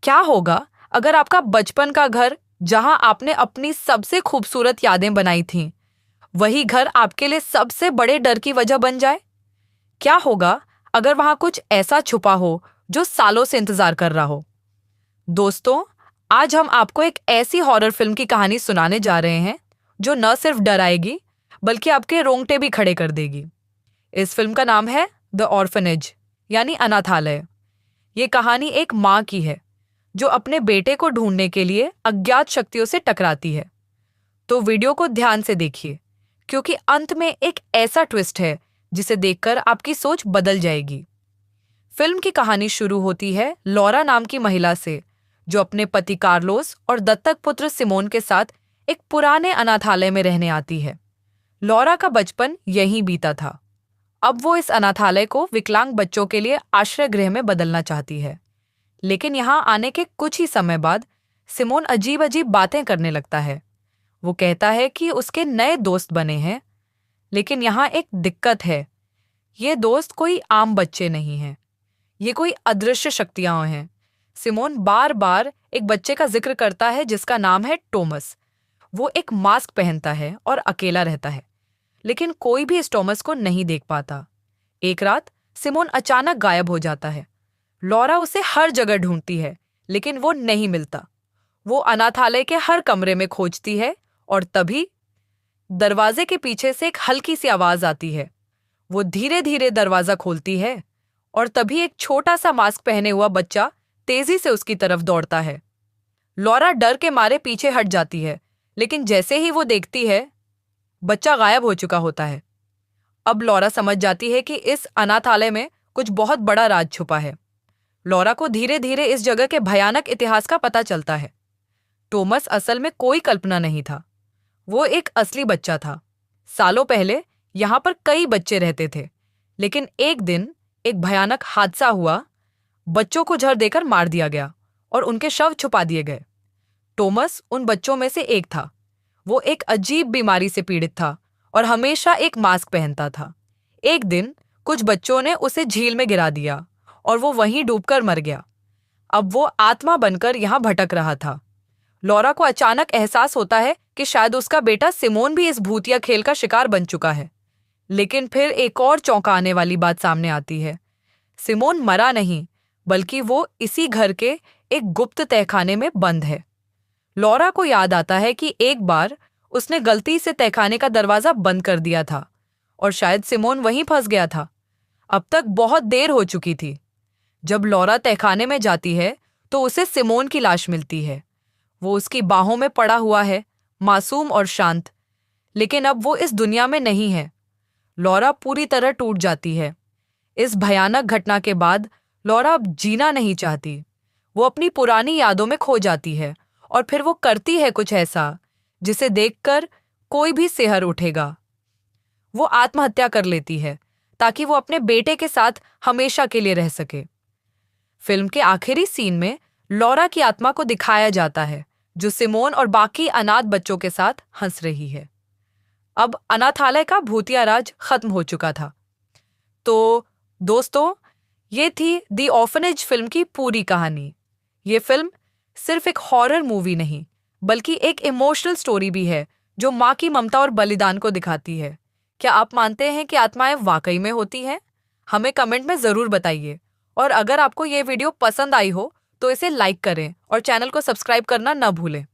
क्या होगा अगर आपका बचपन का घर, जहां आपने अपनी सबसे खूबसूरत यादें बनाई थीं, वही घर आपके लिए सबसे बड़े डर की वजह बन जाए? क्या होगा अगर वहां कुछ ऐसा छुपा हो जो सालों से इंतजार कर रहा हो? दोस्तों, आज हम आपको एक ऐसी हॉरर फिल्म की कहानी सुनाने जा रहे हैं जो न सिर्फ डराएगी बल्कि आपके रोंगटे भी खड़े कर देगी। इस फिल्म का नाम है द ऑर्फनेज, यानी अनाथालय। ये कहानी एक माँ की है जो अपने बेटे को ढूंढने के लिए अज्ञात शक्तियों से टकराती है। तो वीडियो को ध्यान से देखिए, क्योंकि अंत में एक ऐसा ट्विस्ट है जिसे देखकर आपकी सोच बदल जाएगी। फिल्म की कहानी शुरू होती है लॉरा नाम की महिला से, जो अपने पति कार्लोस और दत्तक पुत्र सिमोन के साथ एक पुराने अनाथालय में रहने आती है। लॉरा का बचपन यहीं बीता था। अब वो इस अनाथालय को विकलांग बच्चों के लिए आश्रय गृह में बदलना चाहती है। लेकिन यहाँ आने के कुछ ही समय बाद सिमोन अजीब अजीब बातें करने लगता है। वो कहता है कि उसके नए दोस्त बने हैं, लेकिन यहाँ एक दिक्कत है। ये दोस्त कोई आम बच्चे नहीं हैं, ये कोई अदृश्य शक्तियां हैं। सिमोन बार बार एक बच्चे का जिक्र करता है जिसका नाम है टॉमस। वो एक मास्क पहनता है और अकेला रहता है, लेकिन कोई भी इस टॉमस को नहीं देख पाता। एक रात सिमोन अचानक गायब हो जाता है। लॉरा उसे हर जगह ढूंढती है, लेकिन वो नहीं मिलता। वो अनाथालय के हर कमरे में खोजती है और तभी दरवाजे के पीछे से एक हल्की सी आवाज आती है। वो धीरे धीरे दरवाजा खोलती है और तभी एक छोटा सा मास्क पहने हुआ बच्चा तेजी से उसकी तरफ दौड़ता है। लॉरा डर के मारे पीछे हट जाती है, लेकिन जैसे ही वो देखती है, बच्चा गायब हो चुका होता है। अब लॉरा समझ जाती है कि इस अनाथालय में कुछ बहुत बड़ा राज छुपा है। लॉरा को धीरे धीरे इस जगह के भयानक इतिहास का पता चलता है। टॉमस असल में कोई कल्पना नहीं था, वो एक असली बच्चा था। सालों पहले यहाँ पर कई बच्चे रहते थे, लेकिन एक दिन एक भयानक हादसा हुआ। बच्चों को जहर देकर मार दिया गया और उनके शव छुपा दिए गए। टॉमस उन बच्चों में से एक था। वो एक अजीब बीमारी से पीड़ित था और हमेशा एक मास्क पहनता था। एक दिन कुछ बच्चों ने उसे झील में गिरा दिया और वो वहीं डूबकर मर गया। अब वो आत्मा बनकर यहाँ भटक रहा था। लॉरा को अचानक एहसास होता है कि शायद उसका बेटा सिमोन भी इस भूतिया खेल का शिकार बन चुका है। लेकिन फिर एक और चौंकाने वाली बात सामने आती है। सिमोन मरा नहीं, बल्कि वो इसी घर के एक गुप्त तहखाने में बंद है। लॉरा को याद आता है कि एक बार उसने गलती से तहखाने का दरवाजा बंद कर दिया था और शायद सिमोन वहीं फंस गया था। अब तक बहुत देर हो चुकी थी। जब लॉरा तहखाने में जाती है तो उसे सिमोन की लाश मिलती है। वो उसकी बाहों में पड़ा हुआ है, मासूम और शांत। लेकिन अब वो इस दुनिया में नहीं है। लॉरा पूरी तरह टूट जाती है। इस भयानक घटना के बाद लॉरा अब जीना नहीं चाहती। वो अपनी पुरानी यादों में खो जाती है और फिर वो करती है कुछ ऐसा जिसे देखकर कोई भी सिहर उठेगा। वो आत्महत्या कर लेती है ताकि वो अपने बेटे के साथ हमेशा के लिए रह सके। फिल्म के आखिरी सीन में लॉरा की आत्मा को दिखाया जाता है, जो सिमोन और बाकी अनाथ बच्चों के साथ हंस रही है। अब अनाथालय का भूतिया राज खत्म हो चुका था। तो दोस्तों, ये थी द ऑर्फनेज फिल्म की पूरी कहानी। ये फिल्म सिर्फ एक हॉरर मूवी नहीं, बल्कि एक इमोशनल स्टोरी भी है जो माँ की ममता और बलिदान को दिखाती है। क्या आप मानते हैं कि आत्माएं वाकई में होती हैं? हमें कमेंट में ज़रूर बताइए। और अगर आपको ये वीडियो पसंद आई हो तो इसे लाइक करें और चैनल को सब्सक्राइब करना न भूलें।